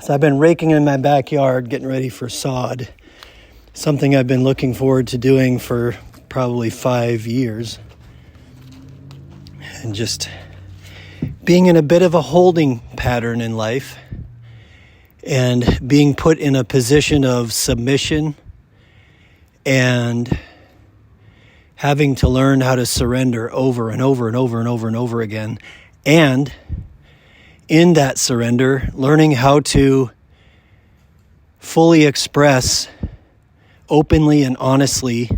So I've been raking in my backyard, getting ready for sod. Something I've been looking forward to doing for probably 5 years. And just being in a bit of a holding pattern in life and being put in a position of submission and having to learn how to surrender over and over and over and over and over again. And in that surrender, learning how to fully express openly and honestly,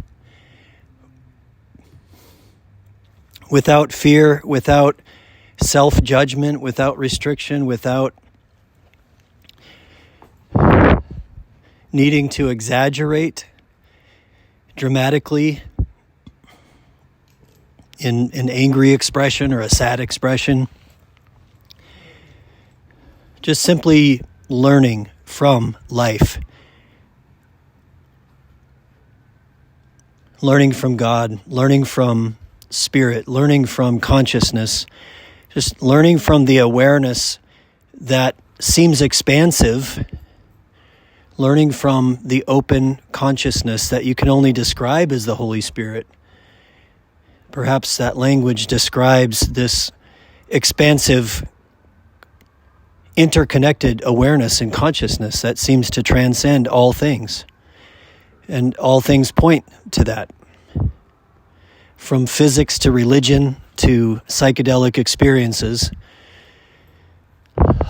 without fear, without self-judgment, without restriction, without needing to exaggerate dramatically in an angry expression or a sad expression. Just simply learning from life. Learning from God, learning from spirit, learning from consciousness, just learning from the awareness that seems expansive, learning from the open consciousness that you can only describe as the Holy Spirit. Perhaps that language describes this expansive, interconnected awareness and consciousness that seems to transcend all things. And all things point to that. From physics to religion to psychedelic experiences,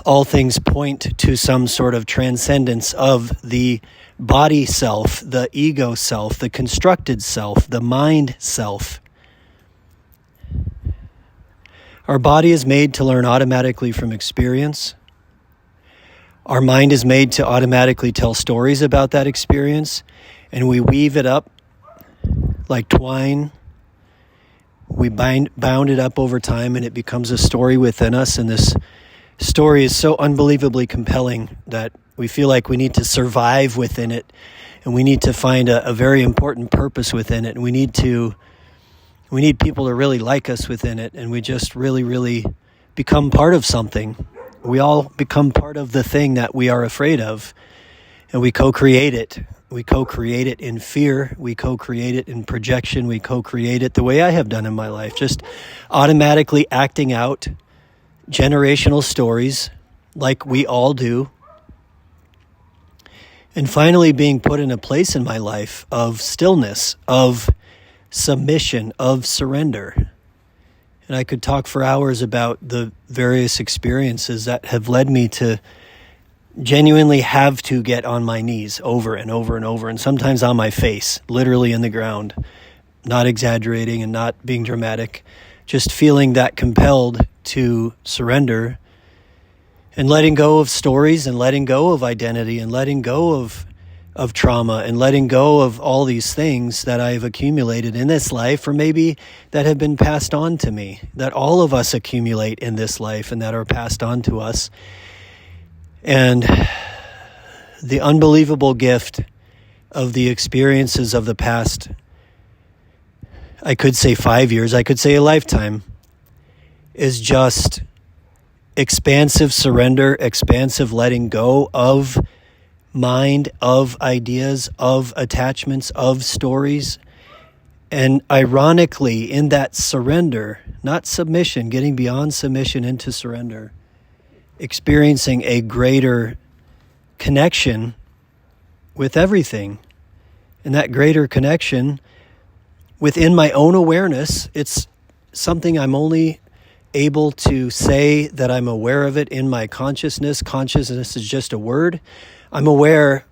all things point to some sort of transcendence of the body self, the ego self, the constructed self, the mind self. Our body is made to learn automatically from experience. Our mind is made to automatically tell stories about that experience, and we weave it up like twine. We bound it up over time, and it becomes a story within us, and this story is so unbelievably compelling that we feel like we need to survive within it, and we need to find a very important purpose within it, and we need people to really like us within it, and we just really, really become part of something. We all become part of the thing that we are afraid of, and we co-create it. We co-create it in fear. We co-create it in projection. We co-create it the way I have done in my life, just automatically acting out generational stories like we all do. And finally being put in a place in my life of stillness, of submission, of surrender. And I could talk for hours about the various experiences that have led me to genuinely have to get on my knees over and over and over, and sometimes on my face, literally in the ground, not exaggerating and not being dramatic, just feeling that compelled to surrender and letting go of stories and letting go of identity and letting go of trauma and letting go of all these things that I've accumulated in this life, or maybe that have been passed on to me, that all of us accumulate in this life and that are passed on to us. And the unbelievable gift of the experiences of the past, I could say 5 years, I could say a lifetime, is just expansive surrender, expansive letting go of mind, of ideas, of attachments, of stories. And ironically, in that surrender, not submission, getting beyond submission into surrender, experiencing a greater connection with everything. And that greater connection within my own awareness, it's something I'm only able to say that I'm aware of it in my consciousness. Consciousness is just a word. I'm aware.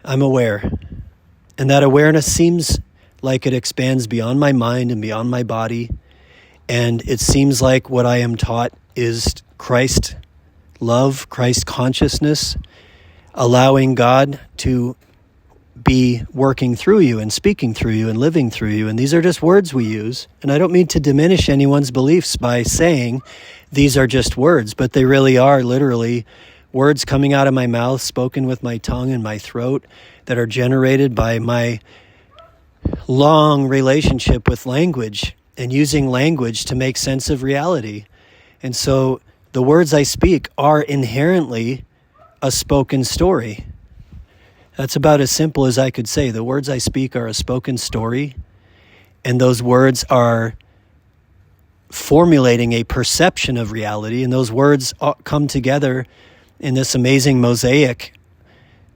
And that awareness seems like it expands beyond my mind and beyond my body. And it seems like what I am taught is Christ love, Christ consciousness, allowing God to be working through you and speaking through you and living through you. And these are just words we use. And I don't mean to diminish anyone's beliefs by saying these are just words, but they really are literally words coming out of my mouth, spoken with my tongue and my throat, that are generated by my long relationship with language and using language to make sense of reality. And so the words I speak are inherently a spoken story. That's about as simple as I could say. The words I speak are a spoken story, and those words are formulating a perception of reality, and those words come together in this amazing mosaic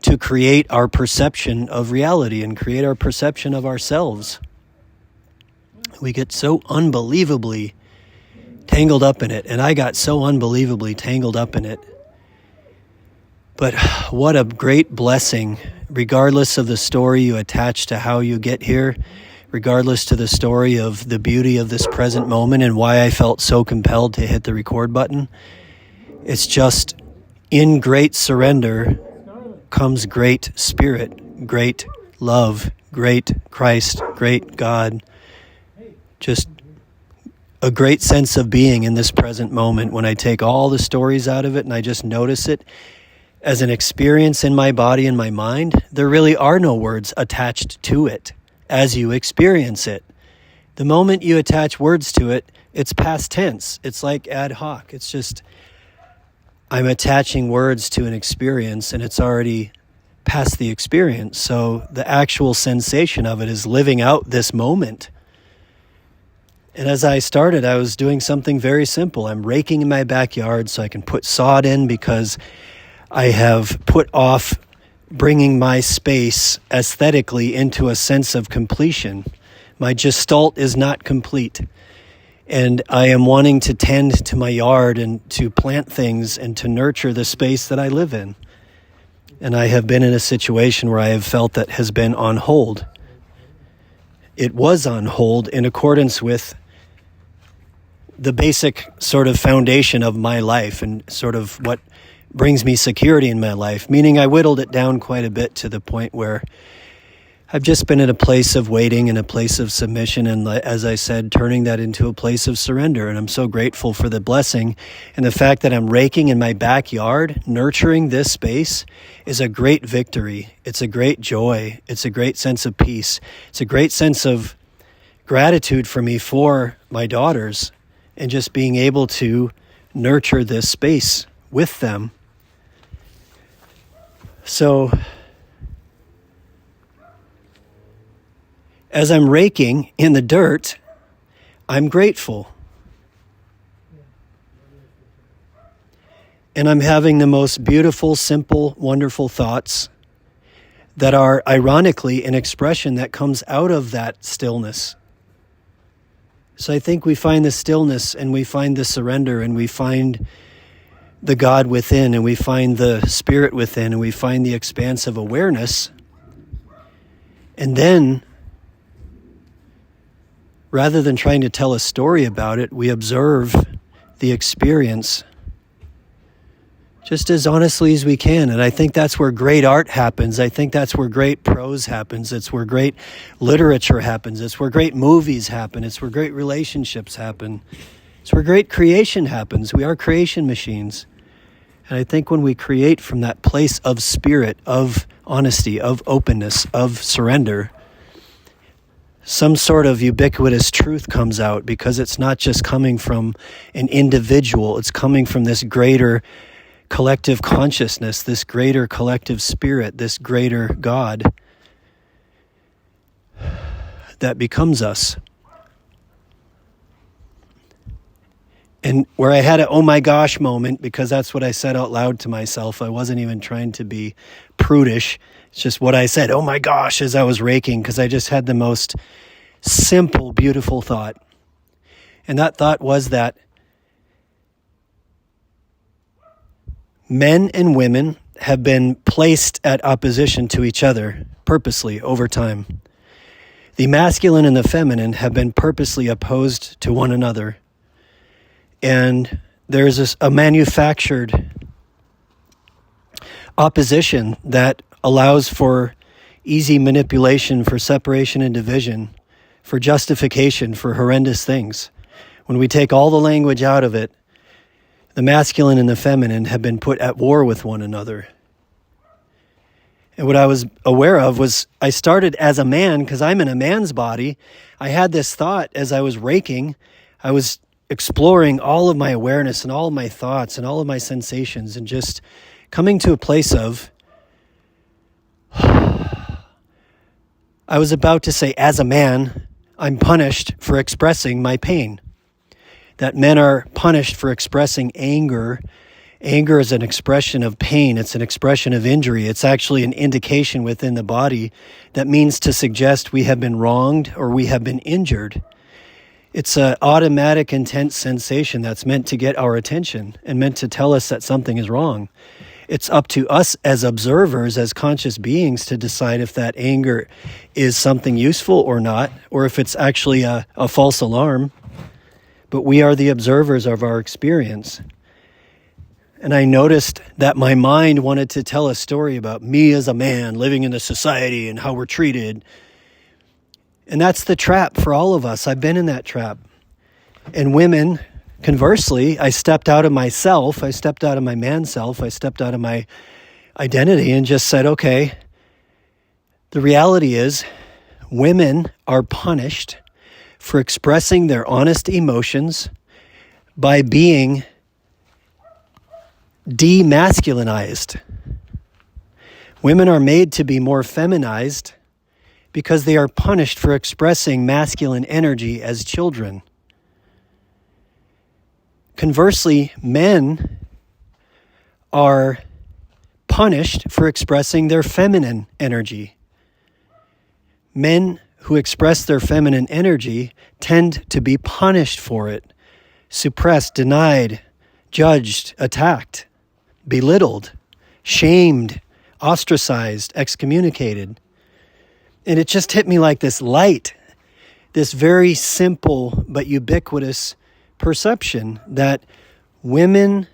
to create our perception of reality and create our perception of ourselves. We get so unbelievably tangled up in it, and I got so unbelievably tangled up in it. But what a great blessing, regardless of the story you attach to how you get here, regardless to the story of the beauty of this present moment and why I felt so compelled to hit the record button. It's just in great surrender comes great spirit, great love, great Christ, great God. Just a great sense of being in this present moment when I take all the stories out of it and I just notice it as an experience in my body and my mind. There really are no words attached to it as you experience it. The moment you attach words to it, it's past tense. It's like ad hoc. It's just, I'm attaching words to an experience and it's already past the experience. So the actual sensation of it is living out this moment. And as I started, I was doing something very simple. I'm raking in my backyard so I can put sod in because I have put off bringing my space aesthetically into a sense of completion. My gestalt is not complete. And I am wanting to tend to my yard and to plant things and to nurture the space that I live in. And I have been in a situation where I have felt that has been on hold. It was on hold in accordance with the basic sort of foundation of my life and sort of what brings me security in my life, meaning I whittled it down quite a bit to the point where I've just been in a place of waiting and a place of submission and, as I said, turning that into a place of surrender. And I'm so grateful for the blessing and the fact that I'm raking in my backyard. Nurturing this space is a great victory. It's a great joy. It's a great sense of peace. It's a great sense of gratitude for me for my daughters and just being able to nurture this space with them. So as I'm raking in the dirt, I'm grateful. And I'm having the most beautiful, simple, wonderful thoughts that are ironically an expression that comes out of that stillness. So I think we find the stillness and we find the surrender and we find the God within and we find the spirit within and we find the expanse of awareness. And then, rather than trying to tell a story about it, we observe the experience just as honestly as we can. And I think that's where great art happens. I think that's where great prose happens. It's where great literature happens. It's where great movies happen. It's where great relationships happen. It's where great creation happens. We are creation machines. And I think when we create from that place of spirit, of honesty, of openness, of surrender, some sort of ubiquitous truth comes out because it's not just coming from an individual. It's coming from this greater collective consciousness, this greater collective spirit, this greater God that becomes us. And where I had a oh my gosh moment, because that's what I said out loud to myself. I wasn't even trying to be prudish. It's just what I said, oh my gosh, as I was raking, because I just had the most simple, beautiful thought. And that thought was that men and women have been placed at opposition to each other purposely over time. The masculine and the feminine have been purposely opposed to one another. And there's a manufactured opposition that allows for easy manipulation, for separation and division, for justification, for horrendous things. When we take all the language out of it, the masculine and the feminine have been put at war with one another. And what I was aware of was I started as a man because I'm in a man's body. I had this thought as I was raking. I was exploring all of my awareness and all of my thoughts and all of my sensations and just coming to a place of, I was about to say, as a man, I'm punished for expressing my pain. That men are punished for expressing anger. Anger is an expression of pain. It's an expression of injury. It's actually an indication within the body that means to suggest we have been wronged or we have been injured. It's an automatic, intense sensation that's meant to get our attention and meant to tell us that something is wrong. It's up to us as observers, as conscious beings, to decide if that anger is something useful or not, or if it's actually a false alarm. But we are the observers of our experience. And I noticed that my mind wanted to tell a story about me as a man living in the society and how we're treated. And that's the trap for all of us. I've been in that trap. And women, conversely, I stepped out of myself. I stepped out of my man self. I stepped out of my identity and just said, okay, the reality is women are punished for expressing their honest emotions by being demasculinized. Women are made to be more feminized because they are punished for expressing masculine energy as children. Conversely, men are punished for expressing their feminine energy. Men who express their feminine energy tend to be punished for it, suppressed, denied, judged, attacked, belittled, shamed, ostracized, excommunicated. And it just hit me like this light, this very simple but ubiquitous perception that women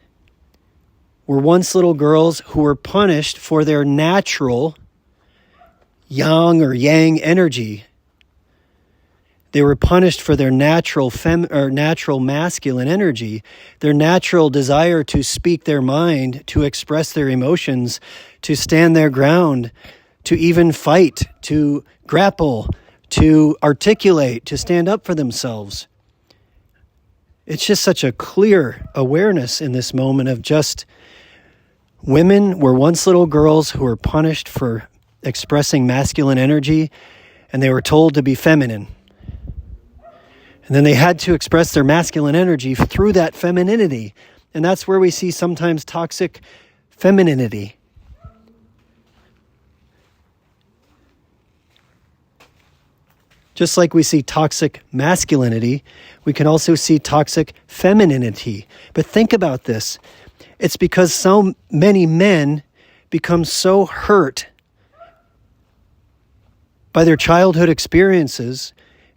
were once little girls who were punished for their natural yang or yang energy. They were punished for their natural natural masculine energy, their natural desire to speak their mind, to express their emotions, to stand their ground, to even fight, to grapple, to articulate, to stand up for themselves. It's just such a clear awareness in this moment of just women were once little girls who were punished for expressing masculine energy, and they were told to be feminine. And then they had to express their masculine energy through that femininity. And that's where we see sometimes toxic femininity. Just like we see toxic masculinity, we can also see toxic femininity. But think about this. It's because so many men become so hurt by their childhood experiences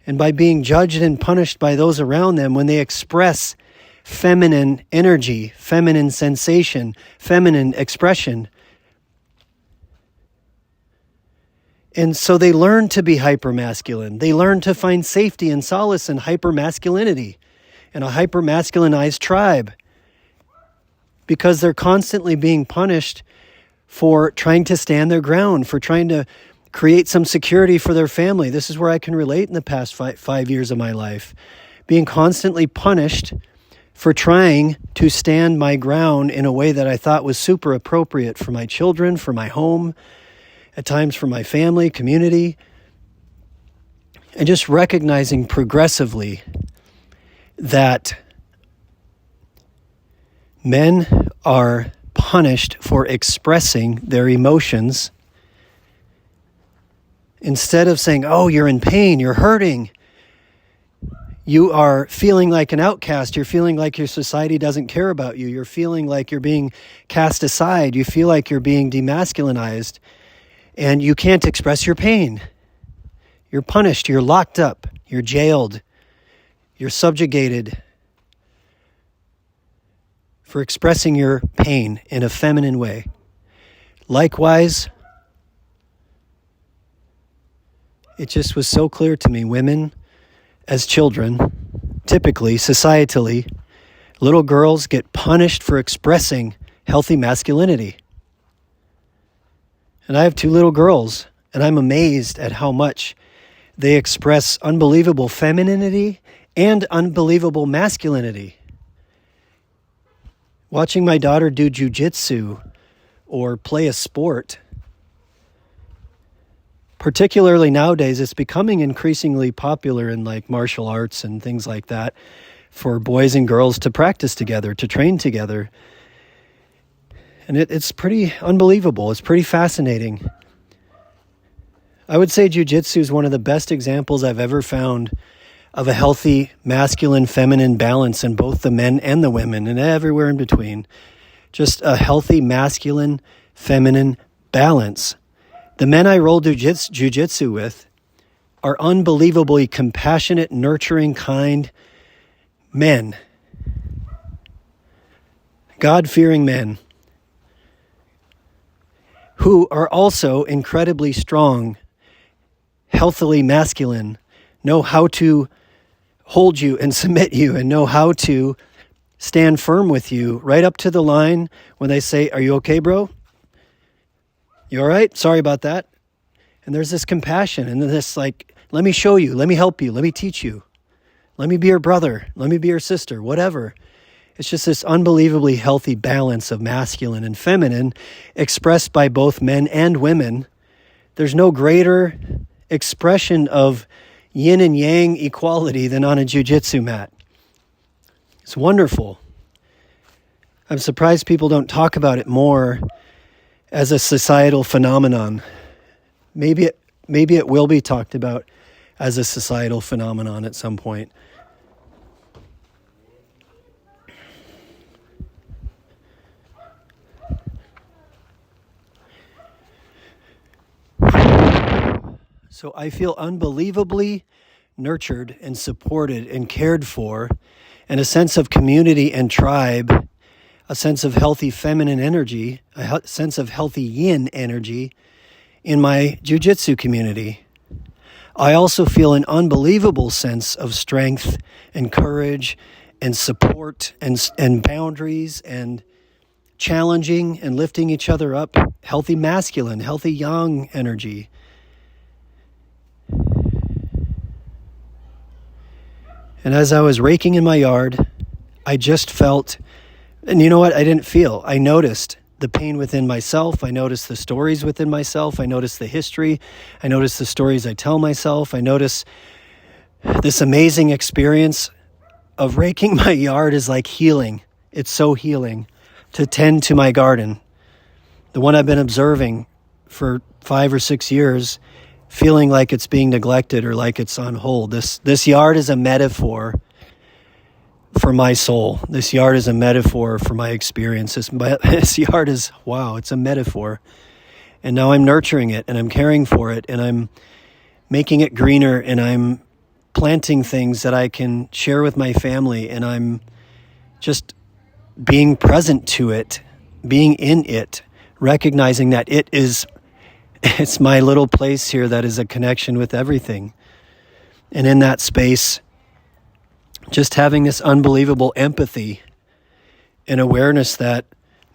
and by being judged and punished by those around them when they express feminine energy, feminine sensation, feminine expression. And so they learn to be hypermasculine. They learn to find safety and solace in hypermasculinity, in a hypermasculinized tribe, because they're constantly being punished for trying to stand their ground, for trying to create some security for their family. This is where I can relate in the past 5 years of my life. Being constantly punished for trying to stand my ground in a way that I thought was super appropriate for my children, for my home, at times for my family, community. And just recognizing progressively that men are punished for expressing their emotions. Instead of saying, oh, you're in pain, you're hurting, you are feeling like an outcast, you're feeling like your society doesn't care about you, you're feeling like you're being cast aside, you feel like you're being demasculinized, and you can't express your pain. You're punished, you're locked up, you're jailed, you're subjugated for expressing your pain in a feminine way. Likewise, it just was so clear to me, women as children, typically, societally, little girls get punished for expressing healthy masculinity. And I have 2 little girls, and I'm amazed at how much they express unbelievable femininity and unbelievable masculinity. Watching my daughter do jujitsu or play a sport. Particularly nowadays, it's becoming increasingly popular in like martial arts and things like that for boys and girls to practice together, to train together. And it's pretty unbelievable. It's pretty fascinating. I would say jiu-jitsu is one of the best examples I've ever found of a healthy masculine-feminine balance in both the men and the women and everywhere in between. Just a healthy masculine-feminine balance. The men I roll jiu-jitsu with are unbelievably compassionate, nurturing, kind men. God-fearing men who are also incredibly strong, healthily masculine, know how to hold you and submit you and know how to stand firm with you right up to the line when they say, "Are you okay, bro? You all right? Sorry about that." And there's this compassion and this like, let me show you, let me help you, let me teach you. Let me be your brother, let me be your sister, whatever. It's just this unbelievably healthy balance of masculine and feminine expressed by both men and women. There's no greater expression of yin and yang equality than on a jiu-jitsu mat. It's wonderful. I'm surprised people don't talk about it more as a societal phenomenon. Maybe it will be talked about as a societal phenomenon at some point. So I feel unbelievably nurtured and supported and cared for, and a sense of community and tribe, a sense of healthy feminine energy, a sense of healthy yin energy in my jiu-jitsu community. I also feel an unbelievable sense of strength and courage and support and boundaries and challenging and lifting each other up, healthy masculine, healthy yang energy. And as I was raking in my yard, I just felt, and you know what? I didn't feel. I noticed the pain within myself. I noticed the stories within myself. I noticed the history. I noticed the stories I tell myself. I noticed this amazing experience of raking my yard is like healing. It's so healing to tend to my garden, the one I've been observing for 5 or 6 years, feeling like it's being neglected or like it's on hold. This yard is a metaphor for my soul. This yard is a metaphor for my experiences. This yard is, wow, it's a metaphor. And now I'm nurturing it and I'm caring for it and I'm making it greener and I'm planting things that I can share with my family and I'm just being present to it, being in it, recognizing that it's my little place here that is a connection with everything. And in that space, just having this unbelievable empathy and awareness that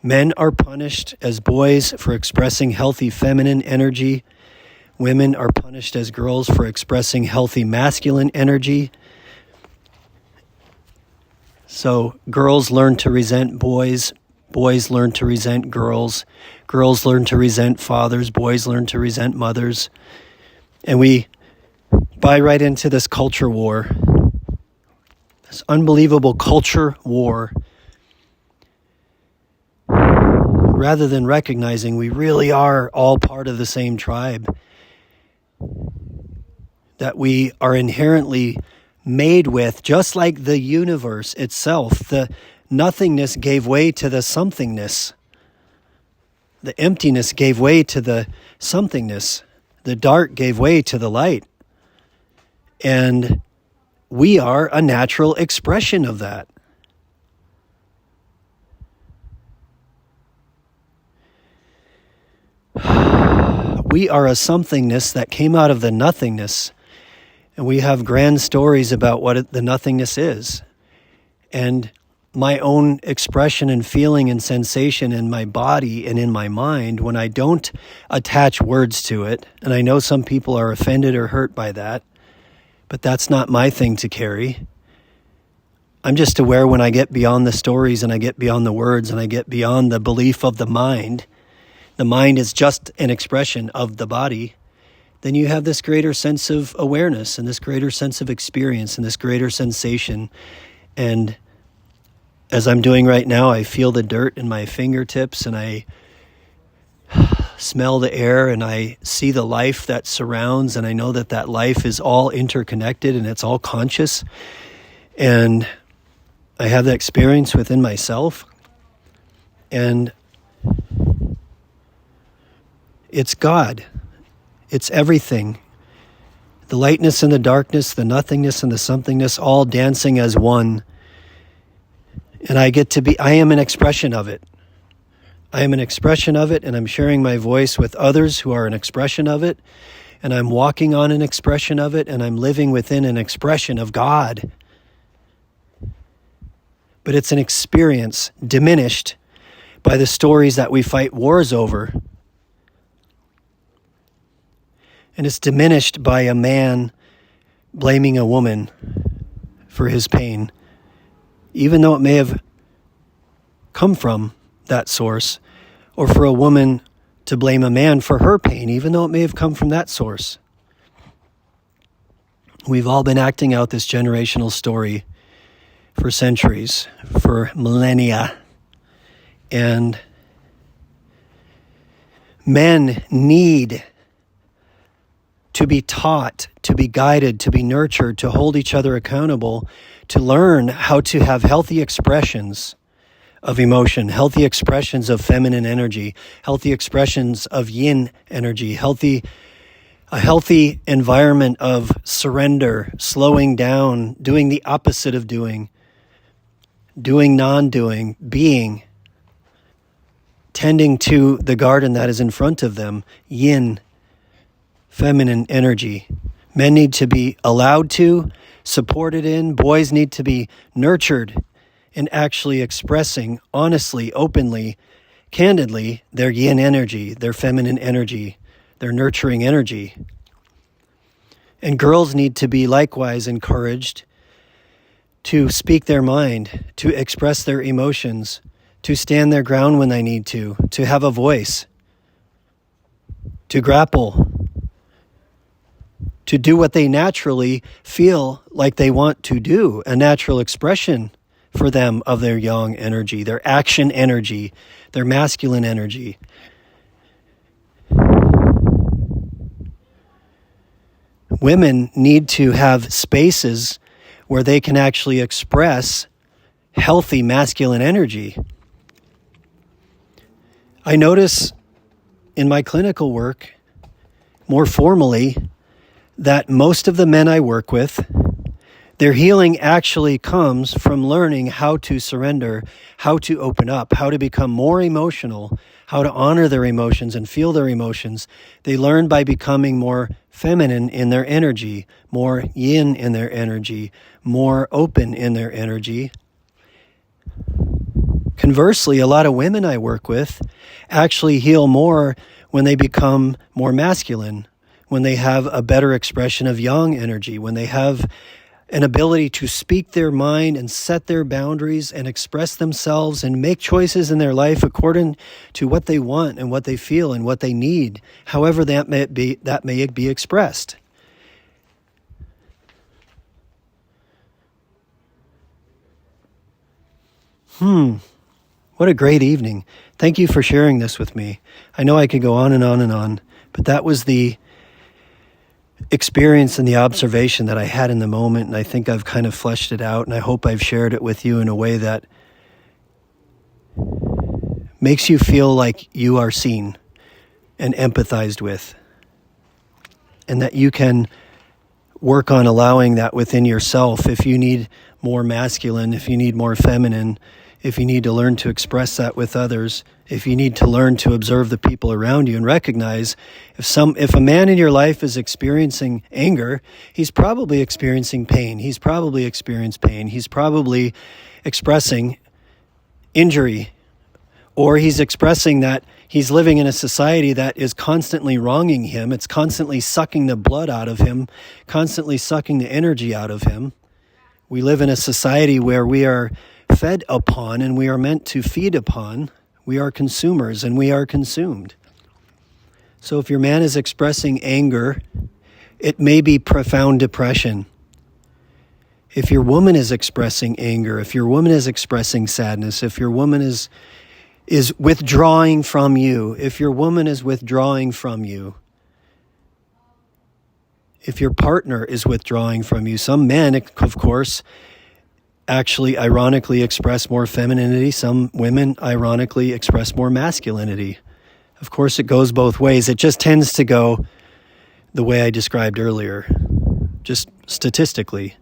men are punished as boys for expressing healthy feminine energy. Women are punished as girls for expressing healthy masculine energy. So girls learn to resent boys. Boys learn to resent girls. Girls learn to resent fathers. Boys learn to resent mothers. And we buy right into this culture war. This unbelievable culture war. Rather than recognizing we really are all part of the same tribe. That we are inherently made with, just like the universe itself. The nothingness gave way to the somethingness. The emptiness gave way to the somethingness. The dark gave way to the light. And we are a natural expression of that. We are a somethingness that came out of the nothingness. And we have grand stories about what the nothingness is. And my own expression and feeling and sensation in my body and in my mind, when I don't attach words to it, and I know some people are offended or hurt by that, but that's not my thing to carry. I'm just aware when I get beyond the stories and I get beyond the words and I get beyond the belief of the mind the mind is just an expression of the body, then you have this greater sense of awareness and this greater sense of experience and this greater sensation. And as I'm doing right now, I feel the dirt in my fingertips and I smell the air and I see the life that surrounds, and I know that that life is all interconnected and it's all conscious. And I have that experience within myself. And it's God. It's everything. The lightness and the darkness, the nothingness and the somethingness, all dancing as one. And I am an expression of it. I am an expression of it, and I'm sharing my voice with others who are an expression of it. And I'm walking on an expression of it, and I'm living within an expression of God. But it's an experience diminished by the stories that we fight wars over. And it's diminished by a man blaming a woman for his pain, even though it may have come from that source, or for a woman to blame a man for her pain, even though it may have come from that source. We've all been acting out this generational story for centuries, for millennia, and men need to be taught, to be guided, to be nurtured, to hold each other accountable, to learn how to have healthy expressions of emotion, healthy expressions of feminine energy, healthy expressions of yin energy, a healthy environment of surrender, slowing down, doing the opposite of doing non-doing, being, tending to the garden that is in front of them, yin, feminine energy. Men need to be allowed to, supported in. Boys need to be nurtured in actually expressing honestly, openly, candidly their yin energy, their feminine energy, their nurturing energy. And girls need to be likewise encouraged to speak their mind, to express their emotions, to stand their ground when they need to have a voice, to grapple, to do what they naturally feel like they want to do, a natural expression for them of their yang energy, their action energy, their masculine energy. Women need to have spaces where they can actually express healthy masculine energy. I notice in my clinical work, more formally, that most of the men I work with, their healing actually comes from learning how to surrender, how to open up, how to become more emotional, how to honor their emotions and feel their emotions. They learn by becoming more feminine in their energy, more yin in their energy, more open in their energy. Conversely, a lot of women I work with actually heal more when they become more masculine, when they have a better expression of yang energy, when they have an ability to speak their mind and set their boundaries and express themselves and make choices in their life according to what they want and what they feel and what they need, however that may be expressed. What a great evening. Thank you for sharing this with me. I know I could go on and on and on, but that was the experience and the observation that I had in the moment, and I think I've kind of fleshed it out, and I hope I've shared it with you in a way that makes you feel like you are seen and empathized with, and that you can work on allowing that within yourself. If you need more masculine, if you need more feminine, if you need to learn to express that with others, if you need to learn to observe the people around you and recognize if a man in your life is experiencing anger, he's probably experiencing pain. He's probably experienced pain. He's probably expressing injury, or he's expressing that he's living in a society that is constantly wronging him. It's constantly sucking the blood out of him, constantly sucking the energy out of him. We live in a society where we are fed upon and we are meant to feed upon. We are consumers and we are consumed. So if your man is expressing anger, it may be profound depression. If your woman is expressing anger, if your woman is expressing sadness, if your woman is withdrawing from you, if your woman is withdrawing from you, if your partner is withdrawing from you, some men, of course, actually ironically express more femininity. Some women ironically express more masculinity. Of course, it goes both ways. It just tends to go the way I described earlier, just statistically.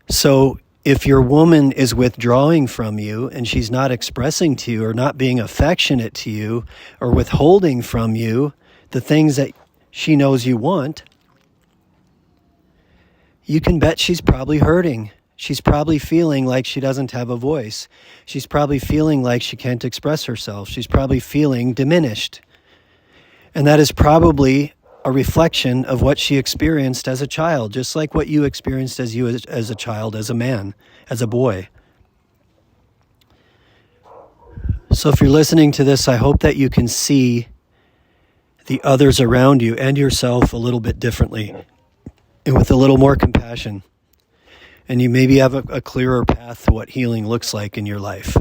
So if your woman is withdrawing from you and she's not expressing to you or not being affectionate to you or withholding from you the things that she knows you want, you can bet she's probably hurting. She's probably feeling like she doesn't have a voice. She's probably feeling like she can't express herself. She's probably feeling diminished. And that is probably a reflection of what she experienced as a child, just like what you experienced as a child, as a man, as a boy. So if you're listening to this, I hope that you can see the others around you and yourself a little bit differently and with a little more compassion. And you maybe have a clearer path to what healing looks like in your life.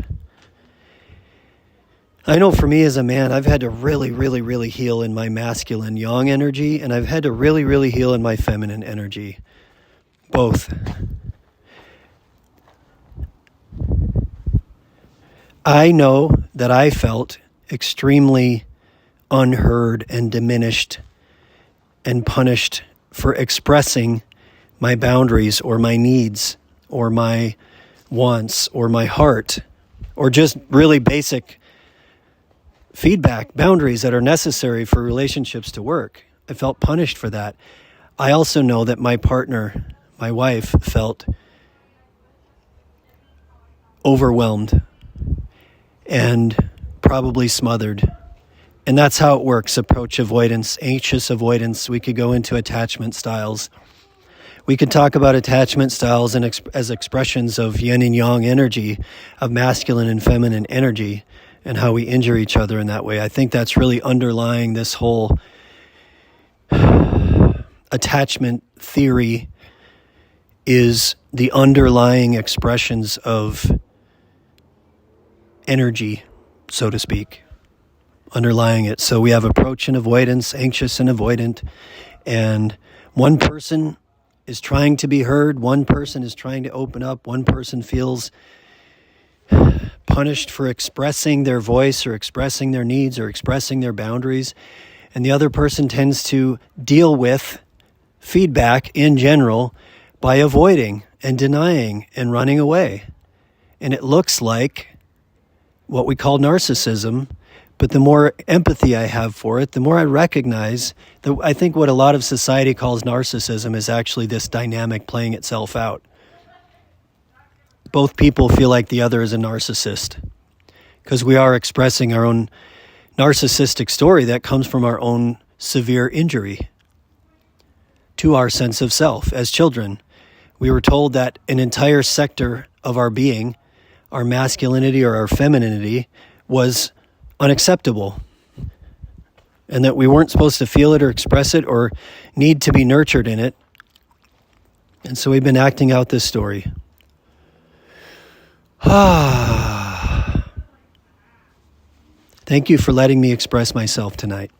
I know for me as a man, I've had to really, really, really heal in my masculine yang energy, and I've had to really, really heal in my feminine energy. Both. I know that I felt extremely unheard and diminished and punished for expressing my boundaries or my needs or my wants or my heart or just really basic feedback, boundaries that are necessary for relationships to work. I felt punished for that. I also know that my partner, my wife, felt overwhelmed and probably smothered. And that's how it works. Approach avoidance, anxious avoidance. We could go into attachment styles. We could talk about attachment styles and as expressions of yin and yang energy, of masculine and feminine energy, and how we injure each other in that way. I think that's really underlying this whole attachment theory, is the underlying expressions of energy, so to speak, underlying it. So we have approach and avoidance, anxious and avoidant, and one person is trying to be heard, one person is trying to open up, one person feels punished for expressing their voice or expressing their needs or expressing their boundaries, and the other person tends to deal with feedback in general by avoiding and denying and running away. And it looks like what we call narcissism, but the more empathy I have for it, the more I recognize that I think what a lot of society calls narcissism is actually this dynamic playing itself out. Both people feel like the other is a narcissist because we are expressing our own narcissistic story that comes from our own severe injury to our sense of self. As children, we were told that an entire sector of our being, our masculinity or our femininity, was unacceptable, and that we weren't supposed to feel it or express it or need to be nurtured in it. And so we've been acting out this story. Thank you for letting me express myself tonight.